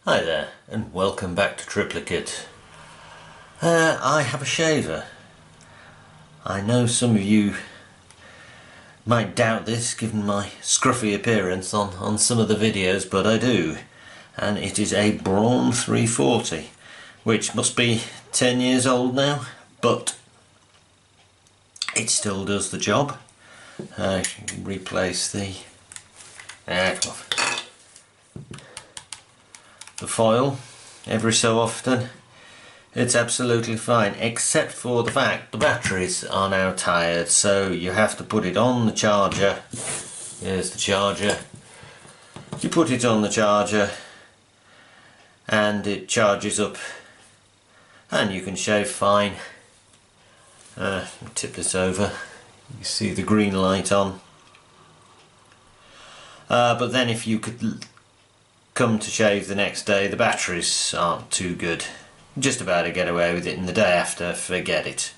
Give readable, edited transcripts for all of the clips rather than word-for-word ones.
Hi there, and welcome back to Triplicate. I have a shaver. I know some of you might doubt this given my scruffy appearance on some of the videos, but I do. And it is a Braun 340, which must be 10 years old now, but it still does the job. I can replace the foil every so often. It's absolutely fine, except for the fact the batteries are now tired, so you have to put it on the charger. Here's the charger. You put it on the charger and it charges up and you can shave fine. Tip this over, you see the green light on. But then if you could come to shave the next day, the batteries aren't too good. Just about to get away with it, and the day after, forget it.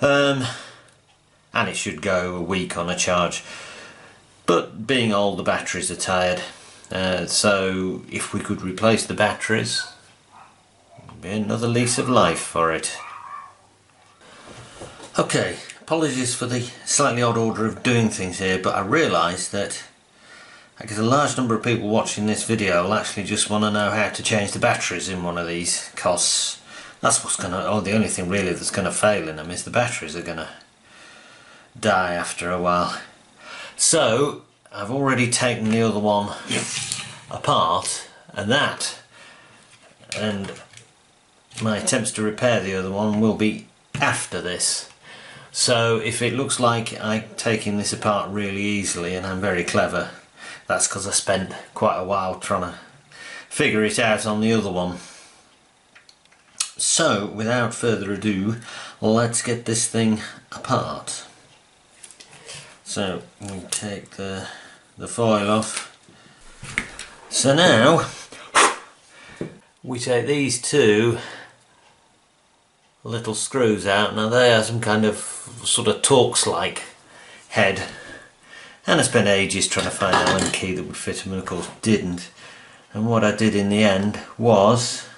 And it should go a week on a charge. But being old, the batteries are tired. So if we could replace the batteries, it'd be another lease of life for it. Okay, apologies for the slightly odd order of doing things here, but I realised that I guess a large number of people watching this video will actually just want to know how to change the batteries in one of these, because that's what's going to, the only thing really that's going to fail in them is the batteries are going to die after a while. So I've already taken the other one apart, and my attempts to repair the other one will be after this. So if it looks like I'm taking this apart really easily and I'm very clever, that's because I spent quite a while trying to figure it out on the other one. So without further ado, let's get this thing apart. So we take the foil off. So now we take these two little screws out. Now they are some kind of sort of Torx-like head. And I spent ages trying to find an Allen key that would fit them, and of course didn't. And what I did in the end was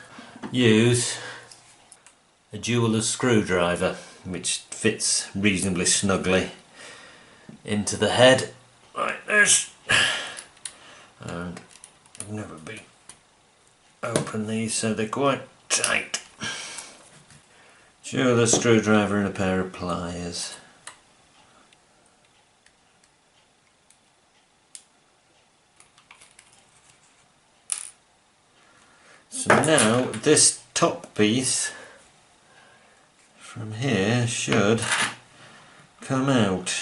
use a jeweler's screwdriver, which fits reasonably snugly into the head like this. And I've never been open these, so they're quite tight. Jeweler's screwdriver and a pair of pliers. So now this top piece from here should come out.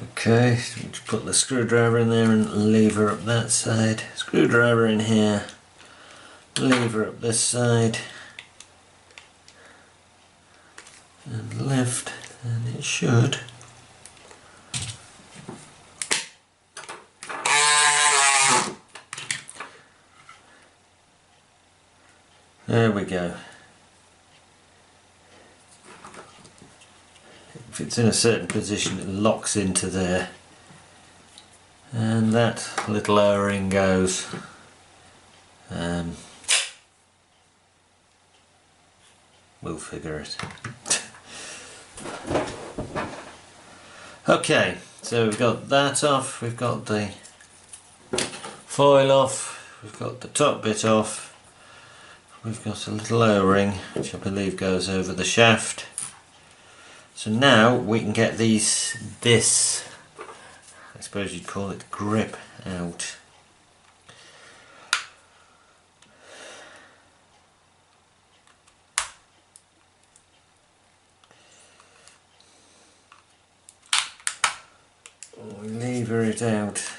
Okay, so just put the screwdriver in there and lever up that side. Screwdriver in here, lever up this side, and lift, and it should. There we go. If it's in a certain position, it locks into there, and that little O-ring goes. We'll figure it. Okay, so we've got that off, we've got the foil off, we've got the top bit off. We've got a little O-ring which I believe goes over the shaft. So now we can get this, I suppose you'd call it grip, out. We lever it out.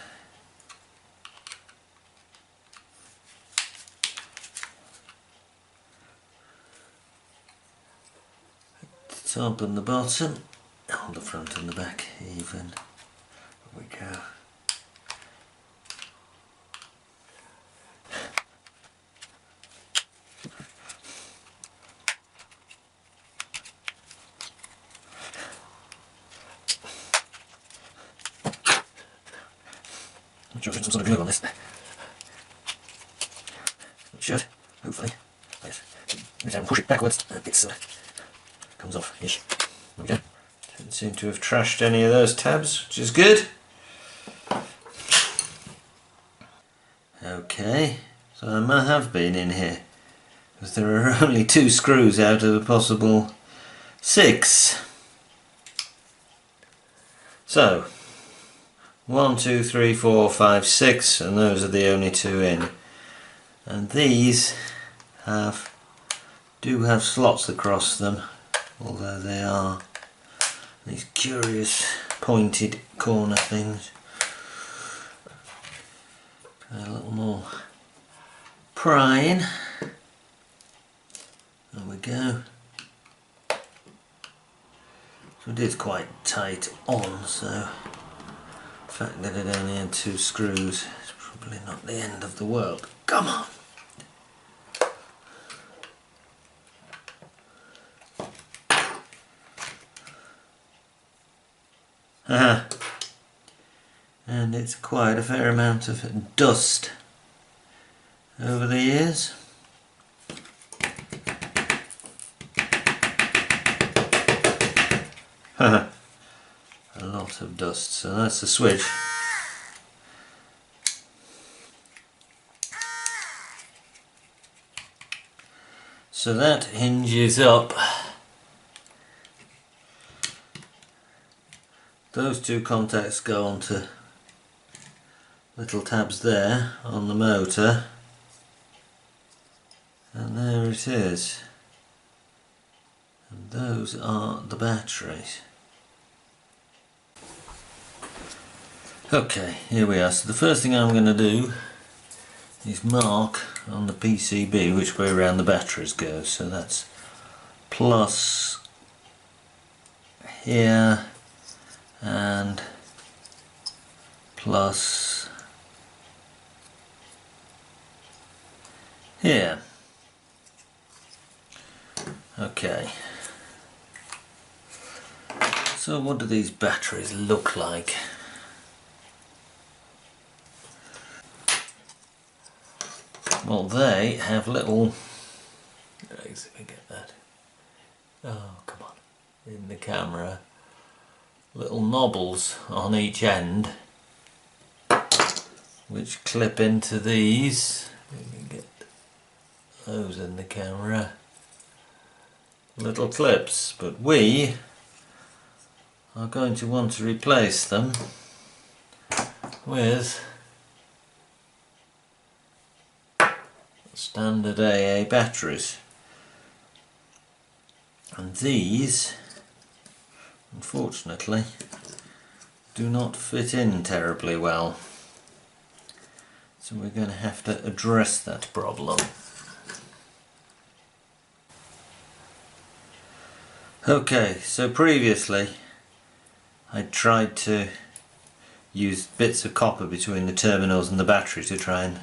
Top and the bottom, on the front and the back even. There we go. I'm sure I put some sort of glue on this. It should, hopefully. Yes. Every time I push it backwards, it comes off-ish. There we go. Didn't seem to have trashed any of those tabs, which is good. Okay, so I might have been in here, because there are only 2 screws out of a possible 6. So, 1, 2, 3, 4, 5, 6, and those are the only 2 in. And these do have slots across them, although they are these curious pointed corner things. A little more prying. There we go. So it is quite tight on, so the fact that it only had 2 screws is probably not the end of the world. Come on! Haha. And it's quite a fair amount of dust over the years. A lot of dust, so that's the switch. So that hinges up. Those 2 contacts go onto little tabs there on the motor, and there it is. And those are the batteries. Okay, here we are. So the first thing I'm going to do is mark on the PCB which way around the batteries go. So that's plus here and plus here. Okay. So what do these batteries look like? Well, they have little... Let's see if I get that. Oh, come on. In the camera. Little knobbles on each end which clip into these. Let me get those in the camera. Little clips, but we are going to want to replace them with standard AA batteries, and these unfortunately do not fit in terribly well, so we're going to have to address that problem. Okay, so previously I tried to use bits of copper between the terminals and the battery to try and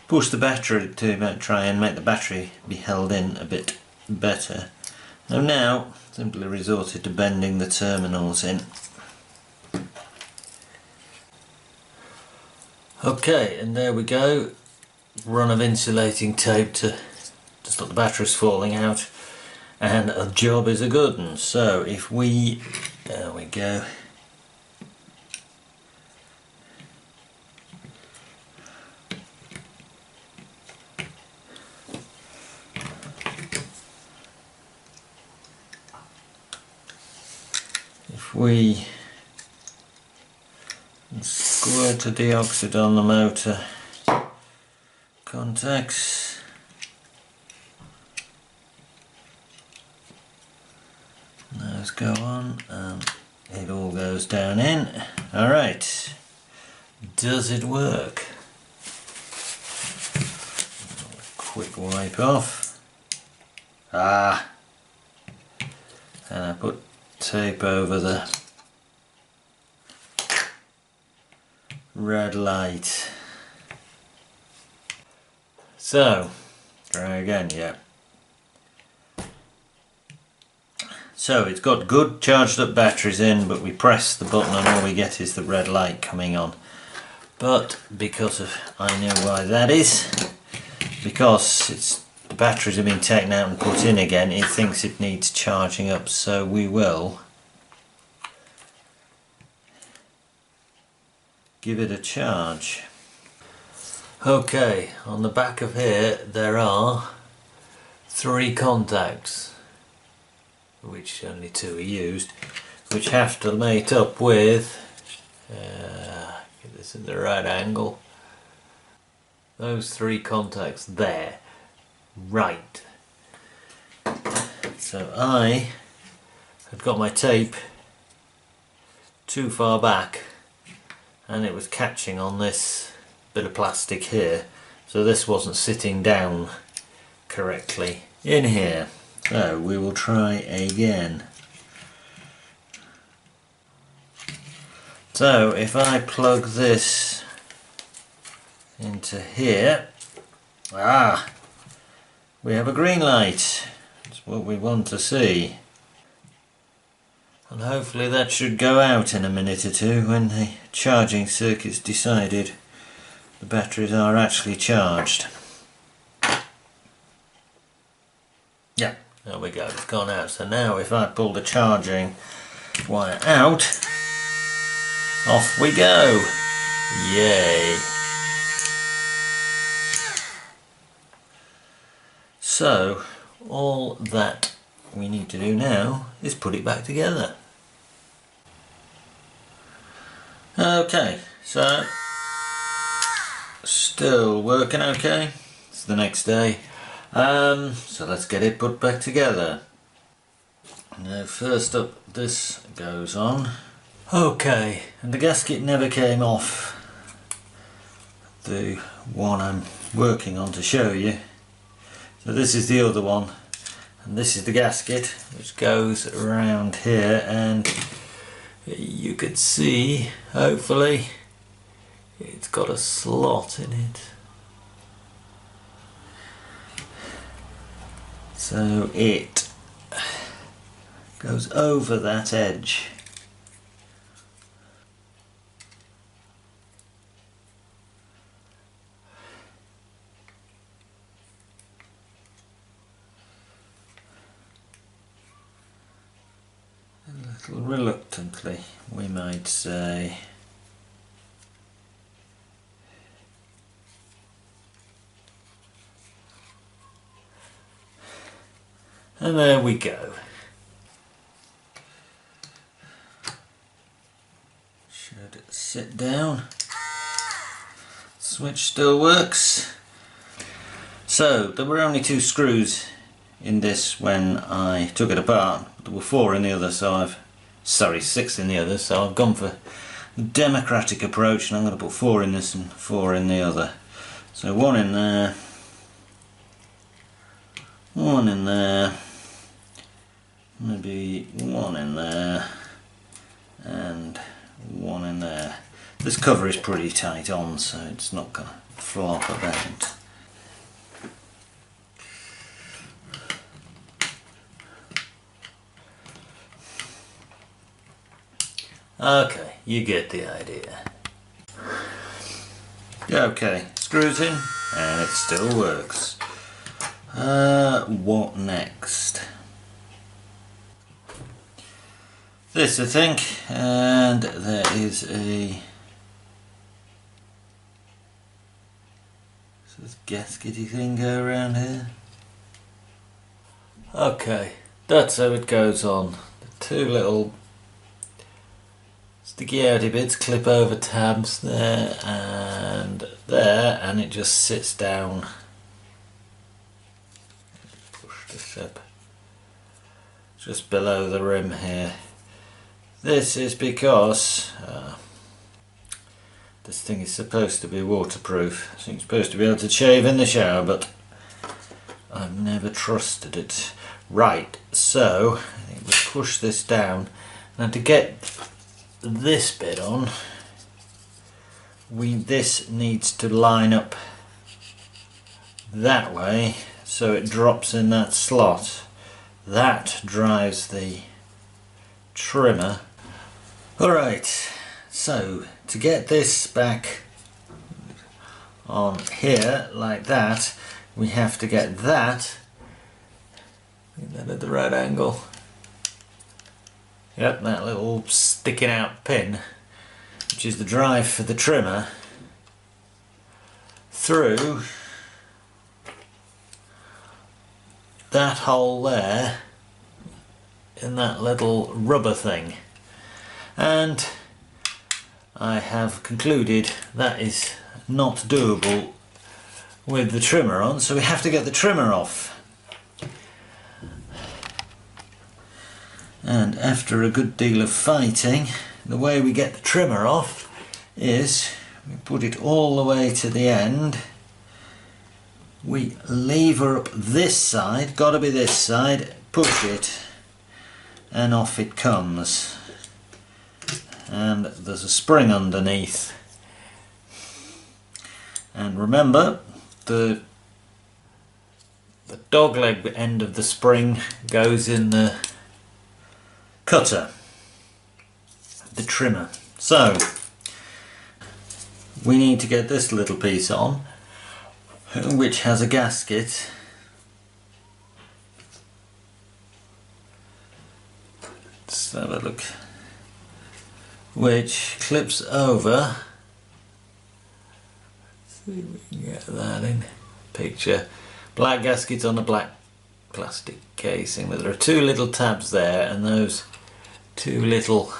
push the battery to try and make the battery be held in a bit better. I've now simply resorted to bending the terminals in. Okay, and there we go. Run of insulating tape to stop the batteries falling out, and a job is a good one. So if we, there we go. If we squirt a deoxide on the motor contacts, those go on and it all goes down in. Alright, does it work? Quick wipe off. And I put tape over the red light. So, try again, yeah. So it's got good charged up batteries in, but we press the button and all we get is the red light coming on. but because of, I know why that is, because the batteries have been taken out and put in again, it thinks it needs charging up, so we will give it a charge. Okay, on the back of here there are 3 contacts, which only 2 are used, which have to mate up with, get this in the right angle, those 3 contacts there. Right. So I had got my tape too far back and it was catching on this bit of plastic here, so this wasn't sitting down correctly in here. So we will try again. So if I plug this into here, we have a green light. That's what we want to see. And hopefully that should go out in a minute or two when the charging circuit's decided the batteries are actually charged. Yeah, there we go, it's gone out. So now if I pull the charging wire out, off we go. Yay. So all that we need to do now is put it back together. Okay, so still working okay. It's the next day. So let's get it put back together. Now first up, this goes on. Okay, and the gasket never came off, the one I'm working on to show you. So this is the other one, and this is the gasket which goes around here, and you could see, hopefully, it's got a slot in it. So it goes over that edge. A little reluctantly, we might say. And there we go. Should sit down. Switch still works. So there were only 2 screws in this when I took it apart. There were 4 in the other, so 6 in the other, so I've gone for the democratic approach, and I'm going to put 4 in this and 4 in the other. So 1 in there, 1 in there, maybe 1 in there, and 1 in there. This cover is pretty tight on, so it's not going to flop about. Okay, you get the idea. Okay, screws in, and it still works. What next? This, I think, and there is a sort of gaskety thing go around here. Okay, that's how it goes on. The 2 little sticky outy bits clip over tabs there, and it just sits down. Push this up just below the rim here. This is because this thing is supposed to be waterproof, so you're supposed to be able to shave in the shower, but I've never trusted it. Right, so I think we push this down. Now to get this bit on, this needs to line up that way so it drops in that slot. That drives the trimmer. Alright, so to get this back on here like that, we have to get that at the right angle. Yep, that little sticking out pin, which is the drive for the trimmer, through that hole there in that little rubber thing. And I have concluded that is not doable with the trimmer on, so we have to get the trimmer off. And after a good deal of fighting, the way we get the trimmer off is we put it all the way to the end, we lever up this side, got to be this side, push it, and off it comes. And there's a spring underneath. And remember, the dogleg end of the spring goes in the cutter, the trimmer. So we need to get this little piece on, which has a gasket. Let's have a look. Which clips over. See if we can get that in picture. Black gasket on a black plastic casing. There are two little tabs there, and those two little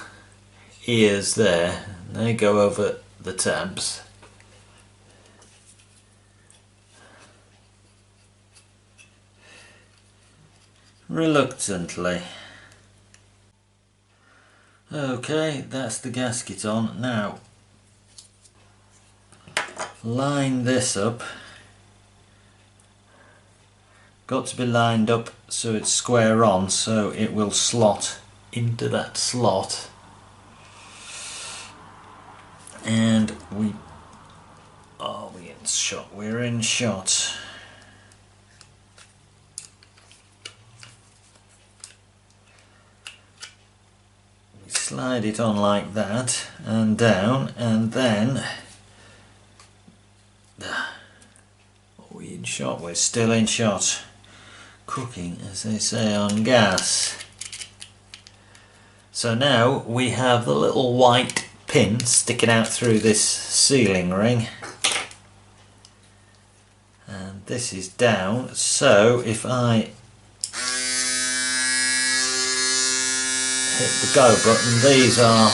ears there, and they go over the tabs. Reluctantly. Okay, that's the gasket on. Now line this up. Got to be lined up so it's square on, so it will slot into that slot. And we are we in shot? We're in shot. We slide it on like that and down, and then are we in shot? We're still in shot. Cooking, as they say, on gas. So now we have the little white pin sticking out through this sealing ring, and this is down, so if I hit the go button, these are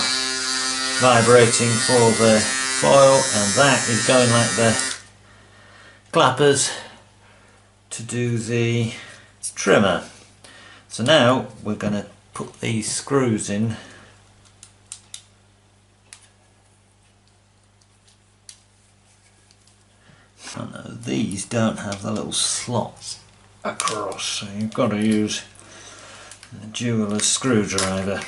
vibrating for the foil, and that is going like the clappers to do the trimmer. So now we're going to put these screws in. Oh no, these don't have the little slots across, so you've got to use a jeweler's screwdriver.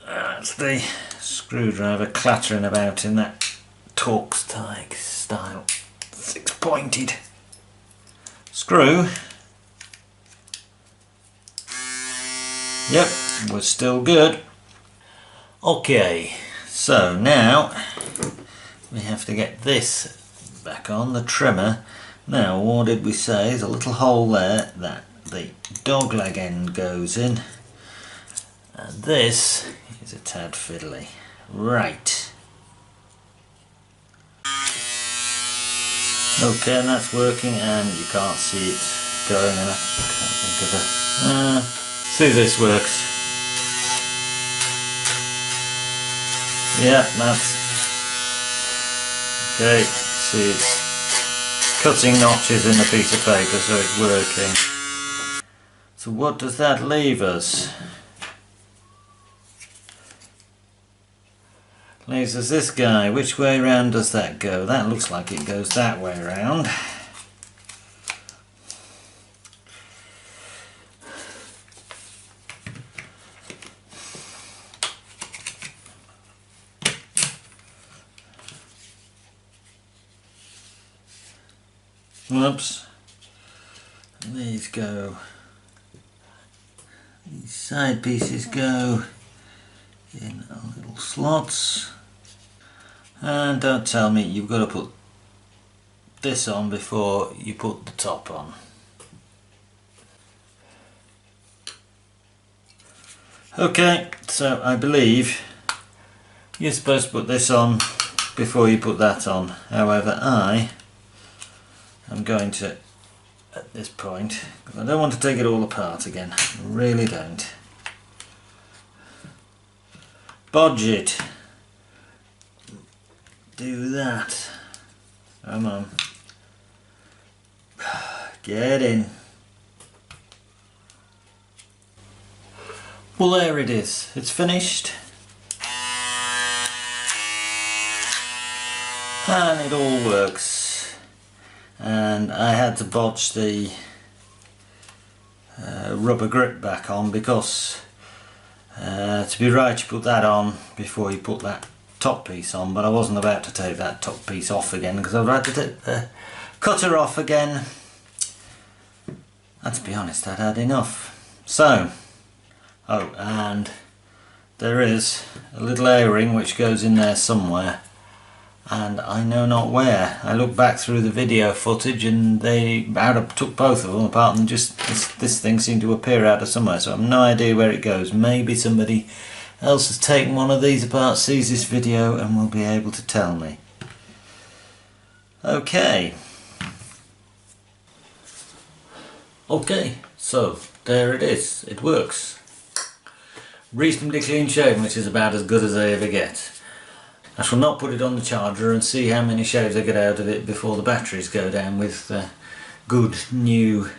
That's the screwdriver clattering about in that Torx type style 6-pointed screw. Yep, we're still good. Okay, so now we have to get this back on, the trimmer. Now, what did we say? There's a little hole there that the dog leg end goes in, and this is a tad fiddly. Right. Okay, and that's working, and you can't see it going, and I can't think of a... see, this works. Yeah, that's... okay, see, it's cutting notches in the piece of paper, so it's working. So what does that leave us? Leaves us this guy. Which way round does that go? That looks like it goes that way round. Whoops. these go, these side pieces go in little slots, and don't tell me you've got to put this on before you put the top on. Okay, so I believe you're supposed to put this on before you put that on. However, I am going to, at this point, because I don't want to take it all apart again, I really don't. Bodge it. Do that. Come on. Get in. Well, there it is. It's finished. And it all works. And I had to bodge the rubber grip back on because to be right you put that on before you put that top piece on, but I wasn't about to take that top piece off again because I'd like to take the cutter off again, and to be honest I'd had enough. So, oh, and there is a little A-ring which goes in there somewhere, and I know not where. I looked back through the video footage and they took both of them apart, and just this thing seemed to appear out of somewhere, so I have no idea where it goes. Maybe somebody else has taken one of these apart, sees this video and will be able to tell me. Okay, so there it is. It works. Reasonably clean shaven, which is about as good as I ever get. I shall not put it on the charger and see how many shaves I get out of it before the batteries go down with good new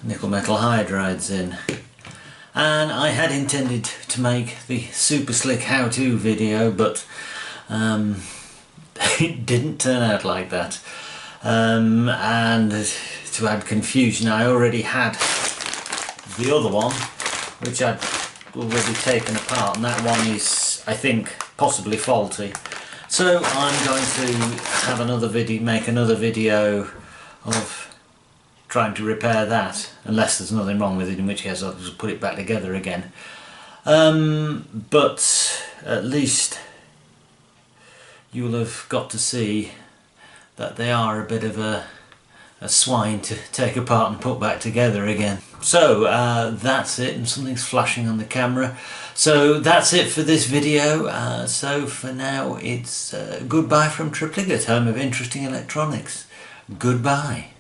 nickel metal hydrides in. And I had intended to make the super slick how-to video, but it didn't turn out like that. And to add confusion, I already had the other one, which I'd already taken apart, and that one is, I think, possibly faulty. So I'm going to have another video, make another video of trying to repair that, unless there's nothing wrong with it, in which case I'll just put it back together again. But at least you will have got to see that they are a bit of a swine to take apart and put back together again. So that's it, and something's flashing on the camera. So that's it for this video. So for now it's goodbye from Triplicate, home of interesting electronics. Goodbye.